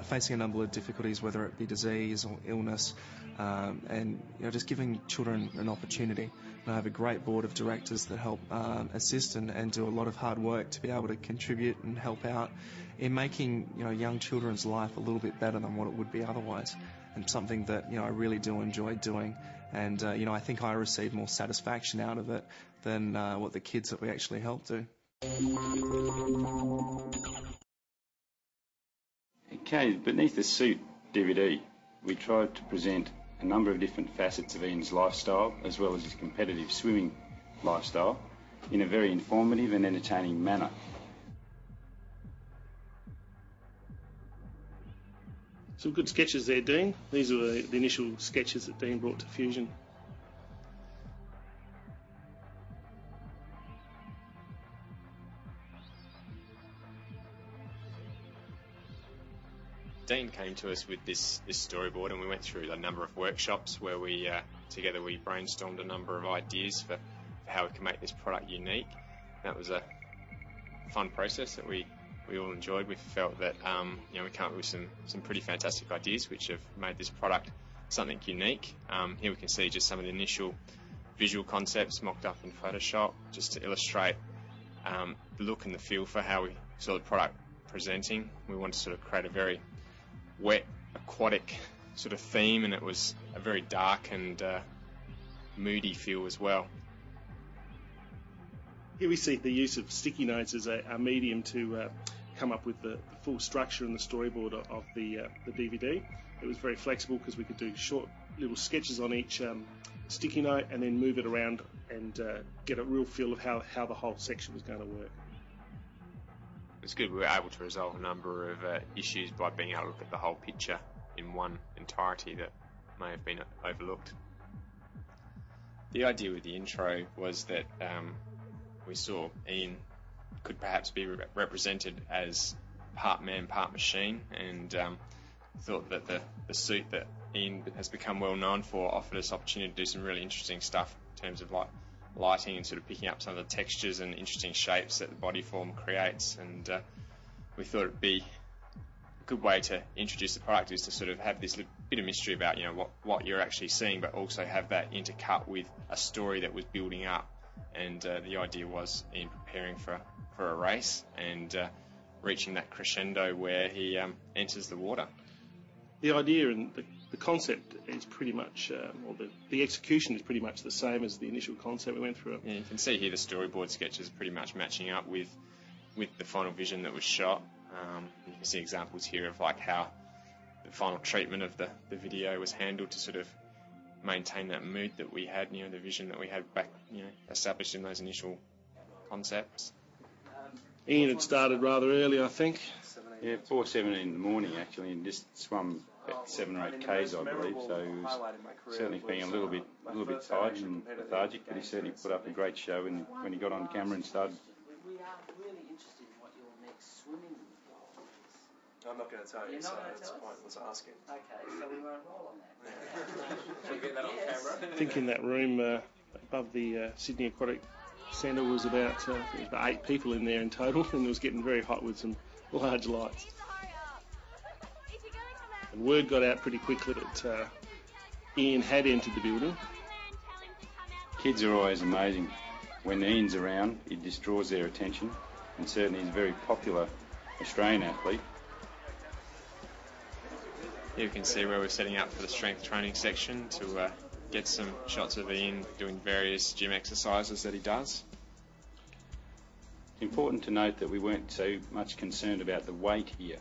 facing a number of difficulties, whether it be disease or illness, and just giving children an opportunity. And I have a great board of directors that help assist and do a lot of hard work to be able to contribute and help out in making young children's life a little bit better than what it would be otherwise, and something that I really do enjoy doing. And I think I receive more satisfaction out of it than what the kids that we actually help do. Okay, beneath the suit DVD, we tried to present a number of different facets of Ian's lifestyle, as well as his competitive swimming lifestyle, in a very informative and entertaining manner. Some good sketches there, Dean. These were the initial sketches that Dean brought to Fusion. Dean came to us with this storyboard, and we went through a number of workshops where we together we brainstormed a number of ideas for how we can make this product unique. That was a fun process that we all enjoyed. We felt that we came up with some pretty fantastic ideas which have made this product something unique. Here we can see just some of the initial visual concepts mocked up in Photoshop, just to illustrate the look and the feel for how we saw the product presenting. We wanted to sort of create a very wet, aquatic sort of theme, and it was a very dark and moody feel as well. Here we see the use of sticky notes as a medium to come up with the full structure and the storyboard of the DVD. It was very flexible because we could do short little sketches on each sticky note and then move it around and get a real feel of how the whole section was going to work. It's good we were able to resolve a number of issues by being able to look at the whole picture in one entirety that may have been overlooked. The idea with the intro was that we saw Ian could perhaps be represented as part man, part machine, and thought that the suit that Ian has become well known for offered us opportunity to do some really interesting stuff in terms of lighting and sort of picking up some of the textures and interesting shapes that the body form creates. And we thought it'd be a good way to introduce the product is to sort of have this bit of mystery about what you're actually seeing, but also have that intercut with a story that was building up. And the idea was in preparing for a race and reaching that crescendo where he enters the water. The idea and the concept is pretty much, or the execution is pretty much the same as the initial concept we went through. Yeah, you can see here the storyboard sketches pretty much matching up with the final vision that was shot. You can see examples here of how the final treatment of the video was handled to sort of maintain that mood that we had, the vision that we had back, established in those initial concepts. Ian had started rather early, I think. Yeah, 4:17 in the morning actually, and just swum about 7 or 8 k's, I believe. So he was certainly being a little bit tired and lethargic, but he certainly put up a great show. And when he got on camera and started, we are really interested in what your next swimming goal is. I'm not going to tell you, so it's pointless asking. Okay, so we won't roll on that. Should we get that on camera? I think in that room above the Sydney Aquatic Centre was about 8 people in there in total, and it was getting very hot with some large lights. And word got out pretty quickly that Ian had entered the building. Kids are always amazing. When Ian's around, he just draws their attention, and certainly he's a very popular Australian athlete. Here you can see where we're setting up for the strength training section to get some shots of Ian doing various gym exercises that he does. It's important to note that we weren't so much concerned about the weight here,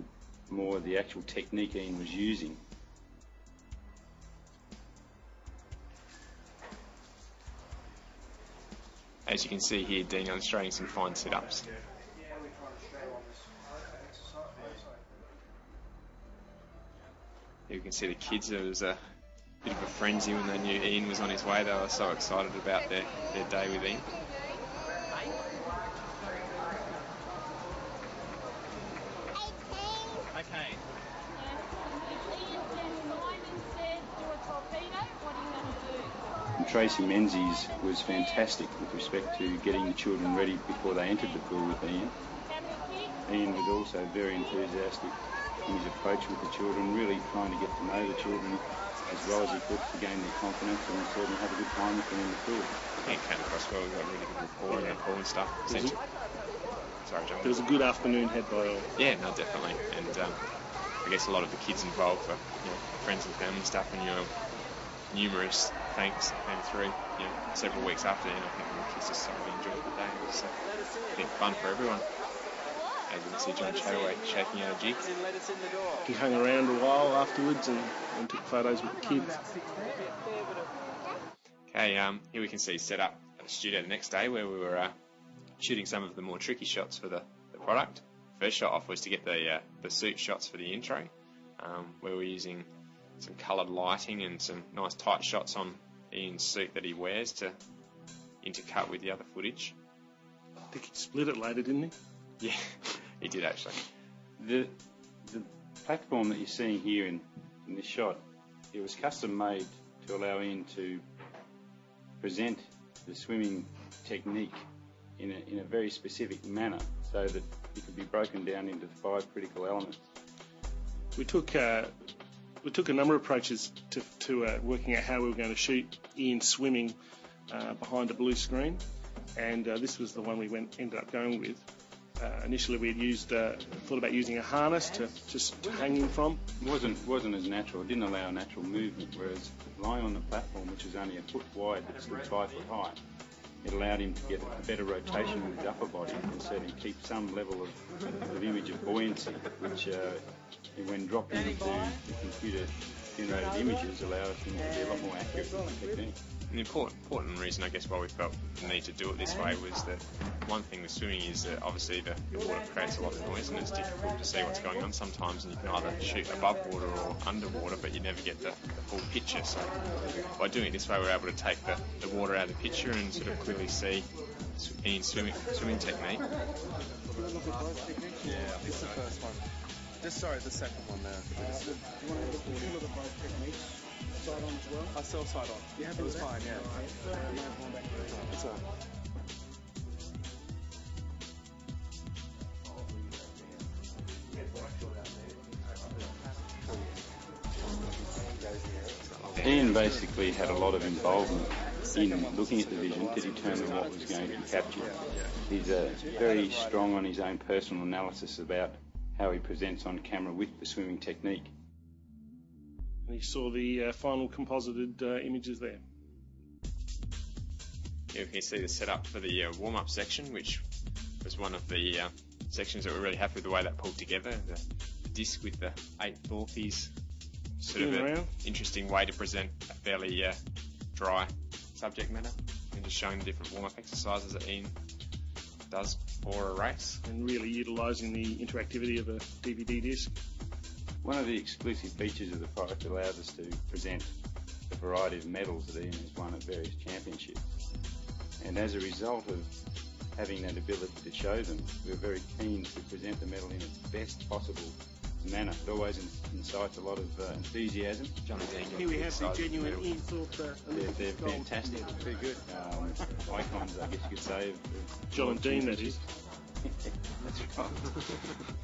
more the actual technique Ian was using. As you can see here, Dean illustrating some fine sit-ups. Here you can see the kids. There was a bit of a frenzy when they knew Ian was on his way. They were so excited about their day with Ian. Okay. And Tracy Menzies was fantastic with respect to getting the children ready before they entered the pool with Ian. Ian was also very enthusiastic. in his approach with the children, really trying to get to know the children as well as he could to gain their confidence and certainly have a good time with them in the pool. It came across well. We've got really good rapport in the pool and stuff. Sorry, John. There was a good afternoon had by all. Yeah, no, definitely. And I guess a lot of the kids involved for friends and family stuff, and numerous thanks came through several weeks after. I think the kids just thoroughly enjoyed the day. It was I think fun for everyone. As you can see, John Chataway shaking out a jig. He hung around a while afterwards and took photos with the kids. Okay, here we can see set up at the studio the next day where we were shooting some of the more tricky shots for the product. First shot off was to get the suit shots for the intro, where we're using some coloured lighting and some nice tight shots on Ian's suit that he wears to intercut with the other footage. I think he split it later, didn't he? Yeah, he did actually. The platform that you're seeing here in this shot, it was custom made to allow Ian to present the swimming technique in a very specific manner, so that it could be broken down into 5 critical elements. We took a number of approaches to working out how we were going to shoot Ian swimming behind a blue screen, and this was the one we ended up going with. Initially, we had thought about using a harness to hang him from. It wasn't as natural. It didn't allow natural movement, whereas lying on the platform, which is only a foot wide but stood 5 foot high, it allowed him to get a better rotation with his upper body and certainly keep some level of image of buoyancy, which when dropped into the computer-generated images allows him to be a lot more accurate with the technique. An important reason, I guess, why we felt the need to do it this way was that one thing with swimming is that obviously the water creates a lot of noise and it's difficult to see what's going on sometimes, and you can either shoot above water or underwater, but you never get the full picture. So by doing it this way, we're able to take the water out of the picture and sort of clearly see Ian's swimming technique. Yeah, it's the first one. The second one there. You want to look at both techniques? Side on as well? I still side on. You happy it was with fine, yeah. It's all. Ian basically had a lot of involvement in looking at the vision to determine what was going to be captured. He's very strong on his own personal analysis about how he presents on camera with the swimming technique. And you saw the final composited images there. Here we can see the setup for the warm-up section, which was one of the sections that we're really happy with the way that pulled together. The disc with the 8 Thorpes, sort of an interesting way to present a fairly dry subject matter, and just showing the different warm-up exercises that Ian does for a race. And really utilising the interactivity of a DVD disc. One of the exclusive features of the product allows us to present a variety of medals that Ian has won at various championships. And as a result of having that ability to show them, we're very keen to present the medal in its best possible manner. It always incites a lot of enthusiasm. Here we have the genuine Ian Thorpe. They're fantastic. They're good. Icons, I guess you could say. John and Dean, that is. That's right.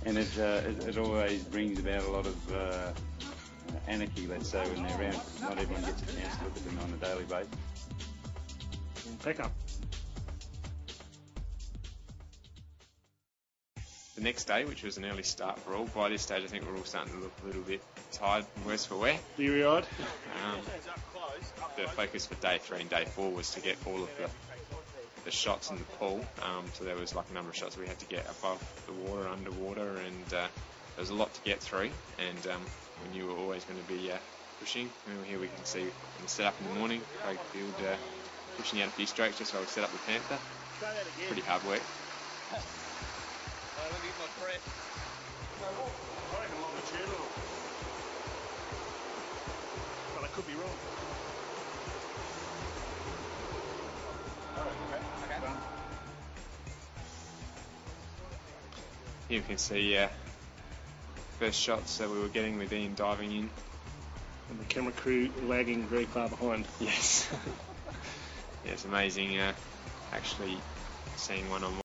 And it always brings about a lot of anarchy, let's say, when they're around. Not everyone gets a chance to look at them on a daily basis. Back up. The next day, which was an early start for all, by this stage I think we're all starting to look a little bit tired and worse for wear. Bleary-eyed. The focus for day 3 and day 4 was to get all of the shots in the pool. So there was like a number of shots we had to get above the water, underwater, and there was a lot to get through. And we knew we were always going to be pushing. And here we can see in the setup in the morning, Craig Field pushing out a few strokes just while we set up the Panther. Pretty hard work. Let me get my breath. But I could be wrong. Here we can see first shots that we were getting with Ian diving in. And the camera crew lagging very far behind. Yes. Yeah, it's amazing actually seeing one on one.